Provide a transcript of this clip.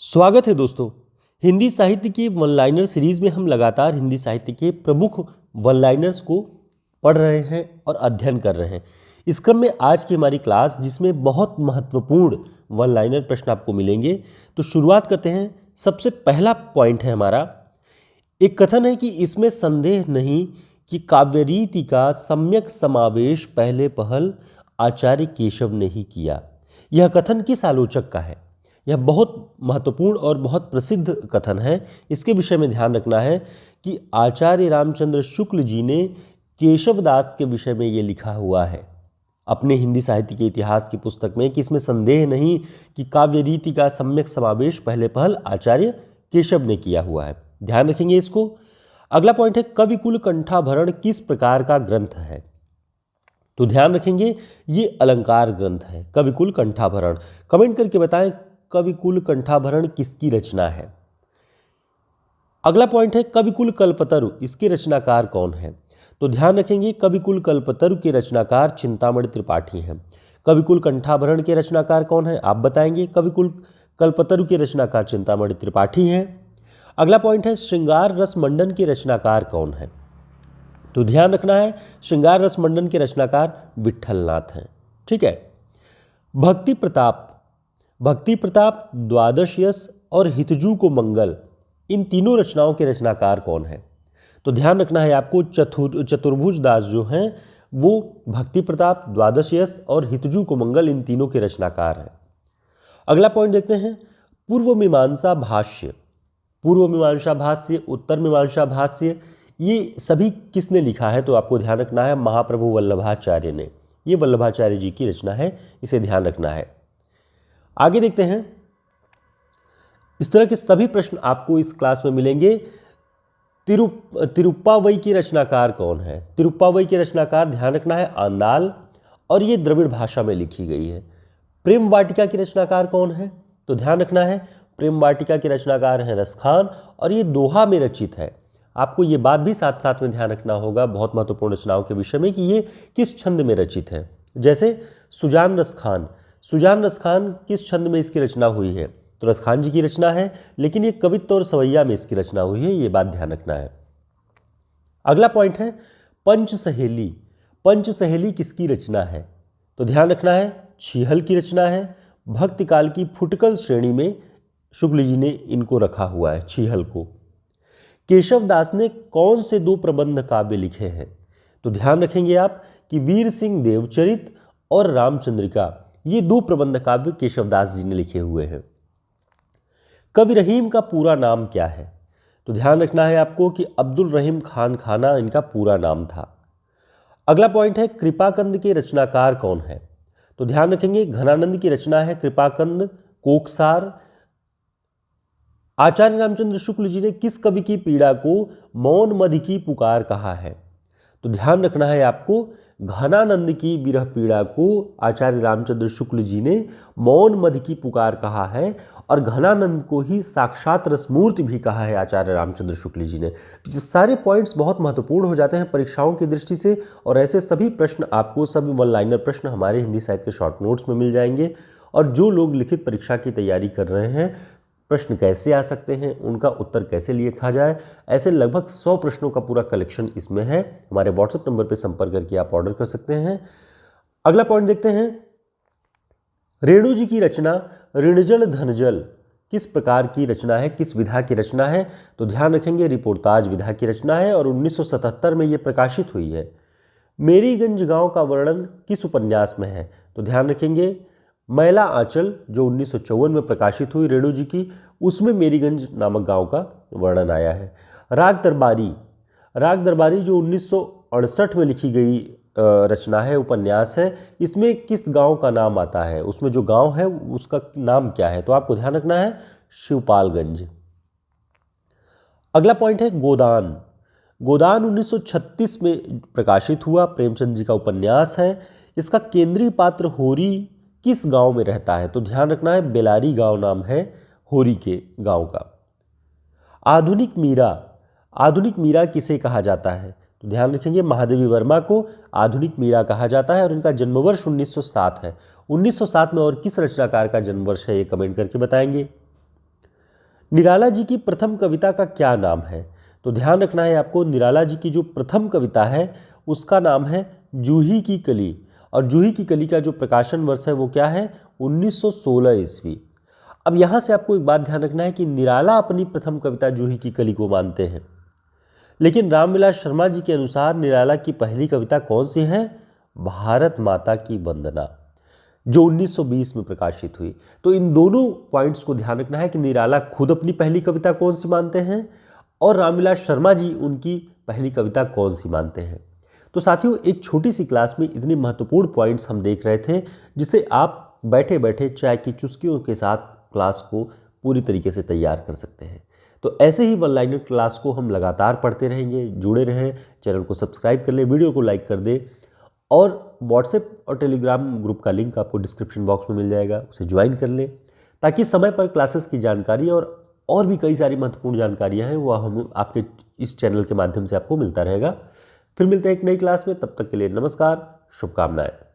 स्वागत है दोस्तों। हिंदी साहित्य की वन लाइनर सीरीज में हम लगातार हिंदी साहित्य के प्रमुख वन लाइनर्स को पढ़ रहे हैं और अध्ययन कर रहे हैं। इस क्रम में आज की हमारी क्लास जिसमें बहुत महत्वपूर्ण वन लाइनर प्रश्न आपको मिलेंगे, तो शुरुआत करते हैं। सबसे पहला पॉइंट है हमारा, एक कथन है कि इसमें संदेह नहीं कि काव्यरीति का सम्यक समावेश पहले पहल आचार्य केशव ने ही किया। यह कथन किस आलोचक का है? यह बहुत महत्वपूर्ण और बहुत प्रसिद्ध कथन है। इसके विषय में ध्यान रखना है कि आचार्य रामचंद्र शुक्ल जी ने केशवदास के विषय में ये लिखा हुआ है अपने हिंदी साहित्य के इतिहास की पुस्तक में कि इसमें संदेह नहीं कि काव्य रीति का सम्यक समावेश पहले पहल आचार्य केशव ने किया हुआ है। ध्यान रखेंगे इसको। अगला पॉइंट है, कविकुल कंठाभरण किस प्रकार का ग्रंथ है? तो ध्यान रखेंगे ये अलंकार ग्रंथ है कविकुल कंठाभरण। कमेंट करके बताएं कविकुल कंठाभरण किसकी रचना है। अगला पॉइंट है, कविकुल कल्पतरु इसके रचनाकार कौन है? तो ध्यान रखेंगे कविकुल कल्पतरु के रचनाकार चिंतामणि त्रिपाठी हैं। कविकुल कंठाभरण के रचनाकार कौन है आप बताएंगे। कविकुल कल्पतरु के रचनाकार चिंतामणि त्रिपाठी हैं। अगला पॉइंट है, श्रृंगार रस मंडन के रचनाकार कौन है? तो ध्यान रखना है श्रृंगार रस मंडन के रचनाकार विट्ठलनाथ हैं। ठीक है। भक्ति प्रताप, द्वादश यश और हितजू को मंगल, इन तीनों रचनाओं के रचनाकार कौन है? तो ध्यान रखना है आपको चतुर्भुज दास जो हैं वो भक्ति प्रताप, द्वादश यश और हितजू को मंगल इन तीनों के रचनाकार हैं। अगला पॉइंट देखते हैं, पूर्व मीमांसा भाष्य, उत्तर मीमांसा भाष्य, ये सभी किसने लिखा है? तो आपको ध्यान रखना है महाप्रभु वल्लभाचार्य ने। ये वल्लभाचार्य जी की रचना है, इसे ध्यान रखना है। आगे देखते हैं। इस तरह के सभी प्रश्न आपको इस क्लास में मिलेंगे। तिरुप्पावई की रचनाकार कौन है? तिरुप्पावई के रचनाकार ध्यान रखना है आंदाल, और ये द्रविड़ भाषा में लिखी गई है। प्रेम वाटिका की रचनाकार कौन है? तो ध्यान रखना है प्रेम वाटिका के रचनाकार हैं रसखान, और ये दोहा में रचित है। आपको ये बात भी साथ साथ में ध्यान रखना होगा बहुत महत्वपूर्ण रचनाओं के विषय में कि ये किस छंद में रचित है। जैसे सुजान रसखान किस छंद में इसकी रचना हुई है? तो रसखान जी की रचना है, लेकिन ये कवित्व और सवैया में इसकी रचना हुई है, ये बात ध्यान रखना है। अगला पॉइंट है, पंचसहेली किसकी रचना है? तो ध्यान रखना है छीहल की रचना है। भक्ति काल की फुटकल श्रेणी में शुक्ल जी ने इनको रखा हुआ है, छीहल को। केशवदास ने कौन से दो प्रबंध काव्य लिखे हैं? तो ध्यान रखेंगे आप कि वीर सिंह देवचरित और रामचंद्रिका, ये दो प्रबंध काव्य केशवदास जी ने लिखे हुए हैं। कवि रहीम का पूरा नाम क्या है? तो ध्यान रखना है आपको कि अब्दुल रहीम खान खाना इनका पूरा नाम था। अगला पॉइंट है, कृपाकंद के रचनाकार कौन है? तो ध्यान रखेंगे घनानंद की रचना है कृपाकंद कोकसार। आचार्य रामचंद्र शुक्ल जी ने किस कवि की पीड़ा को मौन मधि की पुकार कहा है? तो ध्यान रखना है आपको घनानंद की विरह पीड़ा को आचार्य रामचंद्र शुक्ल जी ने मौन मधि की पुकार कहा है, और घनानंद को ही साक्षात रसमूर्ति भी कहा है आचार्य रामचंद्र शुक्ल जी ने। तो ये सारे पॉइंट्स बहुत महत्वपूर्ण हो जाते हैं परीक्षाओं की दृष्टि से, और ऐसे सभी प्रश्न आपको, सभी वन लाइनर प्रश्न हमारे हिंदी साहित्य के शॉर्ट नोट्स में मिल जाएंगे। और जो लोग लिखित परीक्षा की तैयारी कर रहे हैं, प्रश्न कैसे आ सकते हैं, उनका उत्तर कैसे लिखा जाए, ऐसे लगभग 100 प्रश्नों का पूरा कलेक्शन इसमें है। हमारे व्हाट्सएप नंबर पर संपर्क करके आप ऑर्डर कर सकते हैं। अगला पॉइंट देखते हैं, रेणु जी की रचना ऋणजल धनजल किस प्रकार की रचना है, किस विधा की रचना है? तो ध्यान रखेंगे रिपोर्टाज विधा की रचना है, और 1977 में ये प्रकाशित हुई है। मेरीगंज गांव का वर्णन किस उपन्यास में है? तो ध्यान रखेंगे मैला आंचल, जो 1954 में प्रकाशित हुई रेणु जी की, उसमें मेरीगंज नामक गांव का वर्णन आया है। राग दरबारी जो 1968 में लिखी गई रचना है, उपन्यास है, इसमें किस गांव का नाम आता है? उसमें जो गांव है उसका नाम क्या है? तो आपको ध्यान रखना है शिवपालगंज। अगला पॉइंट है, गोदान 1936 में प्रकाशित हुआ, प्रेमचंद जी का उपन्यास है। इसका केंद्रीय पात्र होरी किस गांव में रहता है? तो ध्यान रखना है बेलारी गांव नाम है होरी के गांव का। आधुनिक मीरा किसे कहा जाता है? तो ध्यान रखेंगे महादेवी वर्मा को आधुनिक मीरा कहा जाता है, और इनका जन्मवर्ष 1907 है। 1907 में और किस रचनाकार का जन्मवर्ष है, ये कमेंट करके बताएंगे। निराला जी की प्रथम कविता का क्या नाम है? तो ध्यान रखना है आपको, निराला जी की जो प्रथम कविता है उसका नाम है जूही की कली। और जूही की कली का जो प्रकाशन वर्ष है वो क्या है? 1916 ईस्वी। अब यहाँ से आपको एक बात ध्यान रखना है कि निराला अपनी प्रथम कविता जूही की कली को मानते हैं, लेकिन रामविलास शर्मा जी के अनुसार निराला की पहली कविता कौन सी है? भारत माता की वंदना, जो 1920 में प्रकाशित हुई। तो इन दोनों पॉइंट्स को ध्यान रखना है कि निराला खुद अपनी पहली कविता कौन सी मानते हैं और रामविलास शर्मा जी उनकी पहली कविता कौन सी मानते हैं। तो साथियों, एक छोटी सी क्लास में इतने महत्वपूर्ण पॉइंट्स हम देख रहे थे जिसे आप बैठे बैठे चाय की चुस्कियों के साथ क्लास को पूरी तरीके से तैयार कर सकते हैं। तो ऐसे ही वन लाइनर क्लास को हम लगातार पढ़ते रहेंगे। जुड़े रहें, चैनल को सब्सक्राइब कर लें, वीडियो को लाइक कर दें और व्हाट्सएप और टेलीग्राम ग्रुप का लिंक आपको डिस्क्रिप्शन बॉक्स में मिल जाएगा, उसे ज्वाइन कर लें ताकि समय पर क्लासेस की जानकारी और भी कई सारी महत्वपूर्ण जानकारियां हैं वो हम आपके इस चैनल के माध्यम से आपको मिलता रहेगा। फिर मिलते हैं एक नई क्लास में, तब तक के लिए नमस्कार, शुभकामनाएं।